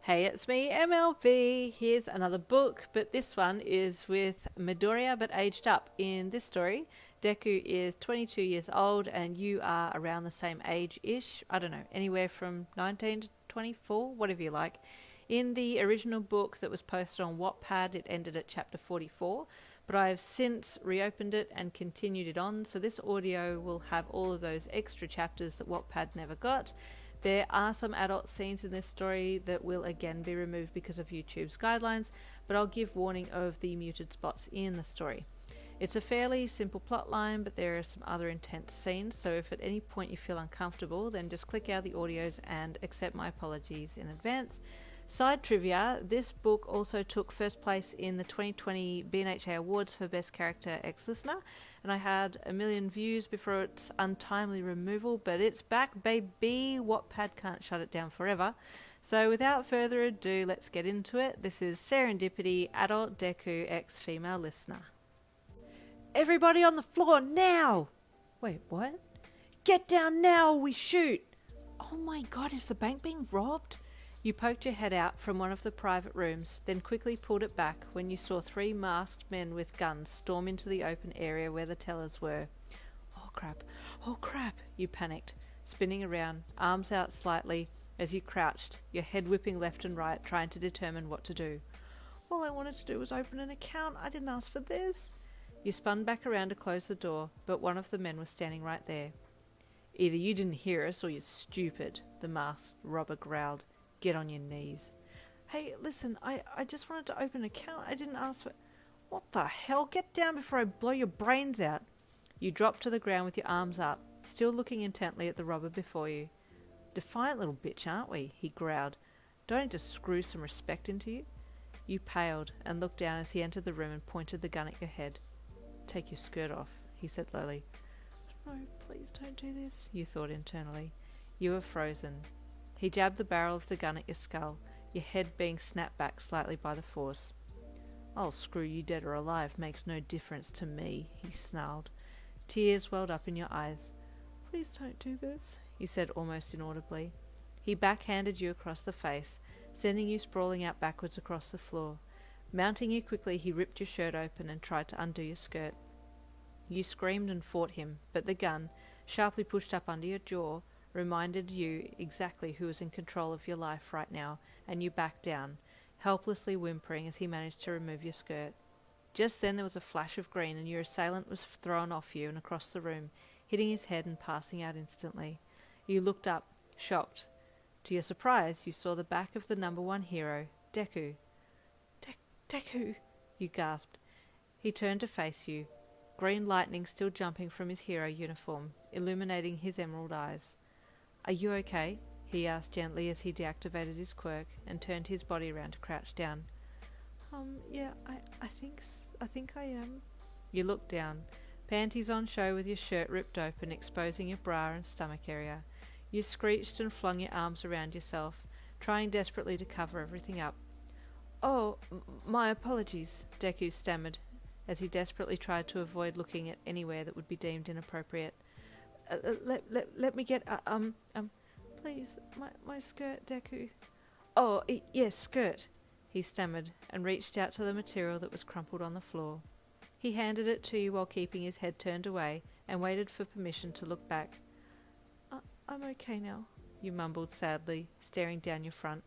Hey, it's me, MLB. Here's another book, but this one is with Midoriya but aged up. In this story, Deku is 22 years old and you are around the same age-ish. I don't know, anywhere from 19 to 24, whatever you like. In the original book that was posted on Wattpad, it ended at chapter 44, but I have since reopened it and continued it on, so this audio will have all of those extra chapters that Wattpad never got. There are some adult scenes in this story that will again be removed because of YouTube's guidelines, but I'll give warning of the muted spots in the story. It's a fairly simple plot line, but there are some other intense scenes, so if at any point you feel uncomfortable, then just click out the audios and accept my apologies in advance. Side trivia, this book also took first place in the 2020 BNHA Awards for Best Character Ex-Listener, and I had 1 million views before its untimely removal, but it's back, baby. Wattpad can't shut it down forever. So without further ado, let's get into it. This is Serendipity, Adult Deku X Female Listener. Everybody on the floor, now! Wait, what? Get down now or we shoot! Oh my god, is the bank being robbed? You poked your head out from one of the private rooms, then quickly pulled it back when you saw 3 masked men with guns storm into the open area where the tellers were. Oh crap, you panicked, spinning around, arms out slightly as you crouched, your head whipping left and right, trying to determine what to do. All I wanted to do was open an account. I didn't ask for this. You spun back around to close the door, but one of the men was standing right there. Either you didn't hear us or you're stupid, the masked robber growled. Get on your knees. Hey, listen, I just wanted to open an account. I didn't ask for... What the hell? Get down before I blow your brains out. You dropped to the ground with your arms up, still looking intently at the robber before you. Defiant little bitch, aren't we? He growled. Don't I just screw some respect into you? You paled and looked down as he entered the room and pointed the gun at your head. Take your skirt off, he said slowly. No, please don't do this, you thought internally. You were frozen. He jabbed the barrel of the gun at your skull, your head being snapped back slightly by the force. I'll screw you dead or alive, makes no difference to me, he snarled. Tears welled up in your eyes. Please don't do this, he said almost inaudibly. He backhanded you across the face, sending you sprawling out backwards across the floor. Mounting you quickly, he ripped your shirt open and tried to undo your skirt. You screamed and fought him, but the gun, sharply pushed up under your jaw, reminded you exactly who was in control of your life right now, and you backed down, helplessly whimpering as he managed to remove your skirt. Just then there was a flash of green and your assailant was thrown off you and across the room, hitting his head and passing out instantly. You looked up, shocked. To your surprise, you saw the back of the number 1 hero, Deku. Deku, you gasped. He turned to face you, green lightning still jumping from his hero uniform, illuminating his emerald eyes. Are you okay? He asked gently as he deactivated his quirk and turned his body around to crouch down. Yeah, I think I am. You looked down, panties on show with your shirt ripped open, exposing your bra and stomach area. You screeched and flung your arms around yourself, trying desperately to cover everything up. Oh, my apologies, Deku stammered, as he desperately tried to avoid looking at anywhere that would be deemed inappropriate. Let me get, please, my skirt, Deku. Oh, yes, skirt, he stammered, and reached out to the material that was crumpled on the floor. He handed it to you while keeping his head turned away, and waited for permission to look back. I'm okay now, you mumbled sadly, staring down your front.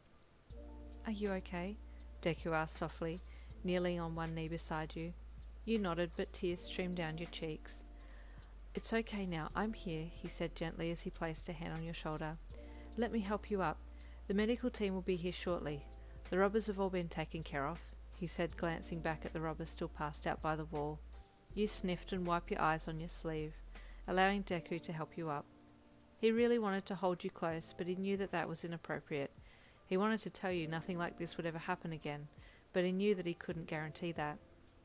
Are you okay? Deku asked softly, kneeling on one knee beside you. You nodded, but tears streamed down your cheeks. It's okay now, I'm here, he said gently as he placed a hand on your shoulder. Let me help you up. The medical team will be here shortly. The robbers have all been taken care of, he said, glancing back at the robbers still passed out by the wall. You sniffed and wiped your eyes on your sleeve, allowing Deku to help you up. He really wanted to hold you close, but he knew that was inappropriate. He wanted to tell you nothing like this would ever happen again, but he knew that he couldn't guarantee that.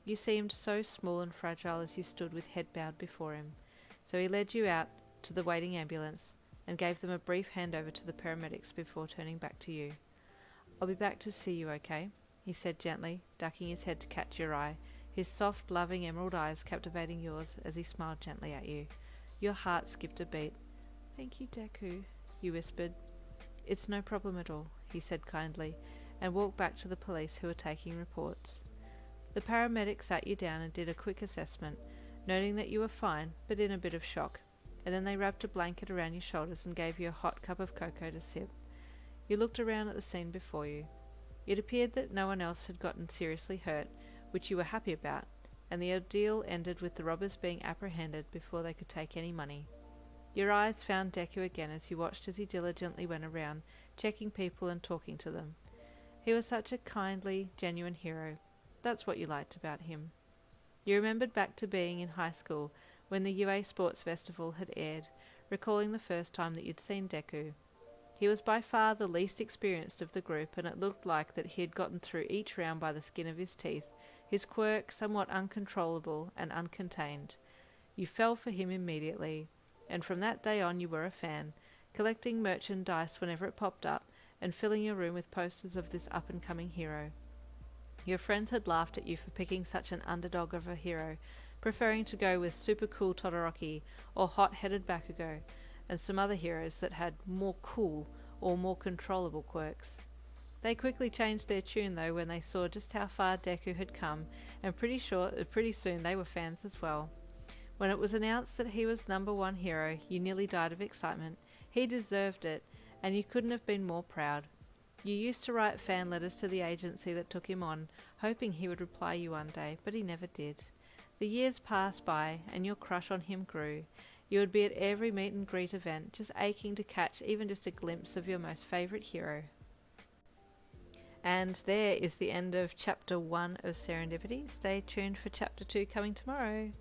You seemed so small and fragile as you stood with head bowed before him, so he led you out to the waiting ambulance and gave them a brief handover to the paramedics before turning back to you. I'll be back to see you, okay? He said gently, ducking his head to catch your eye, his soft, loving emerald eyes captivating yours as he smiled gently at you. Your heart skipped a beat. Thank you, Deku, you whispered. It's no problem at all, he said kindly, and walked back to the police who were taking reports. The paramedic sat you down and did a quick assessment, noting that you were fine but in a bit of shock, and then they wrapped a blanket around your shoulders and gave you a hot cup of cocoa to sip. You looked around at the scene before you. It appeared that no one else had gotten seriously hurt, which you were happy about, and the ordeal ended with the robbers being apprehended before they could take any money. Your eyes found Deku again as you watched as he diligently went around, checking people and talking to them. He was such a kindly, genuine hero. That's what you liked about him. You remembered back to being in high school when the UA Sports Festival had aired, recalling the first time that you'd seen Deku. He was by far the least experienced of the group, and it looked like that he had gotten through each round by the skin of his teeth, his quirk somewhat uncontrollable and uncontained. You fell for him immediately, and from that day on you were a fan, collecting merchandise whenever it popped up, and filling your room with posters of this up-and-coming hero. Your friends had laughed at you for picking such an underdog of a hero, preferring to go with super cool Todoroki or hot-headed Bakugo, and some other heroes that had more cool or more controllable quirks. They quickly changed their tune though when they saw just how far Deku had come, and pretty soon they were fans as well. When it was announced that he was #1 hero, you nearly died of excitement. He deserved it, and you couldn't have been more proud. You used to write fan letters to the agency that took him on, hoping he would reply you one day, but he never did. The years passed by, and your crush on him grew. You would be at every meet and greet event, just aching to catch even just a glimpse of your most favourite hero. And there is the end of Chapter 1 of Serendipity. Stay tuned for Chapter 2 coming tomorrow.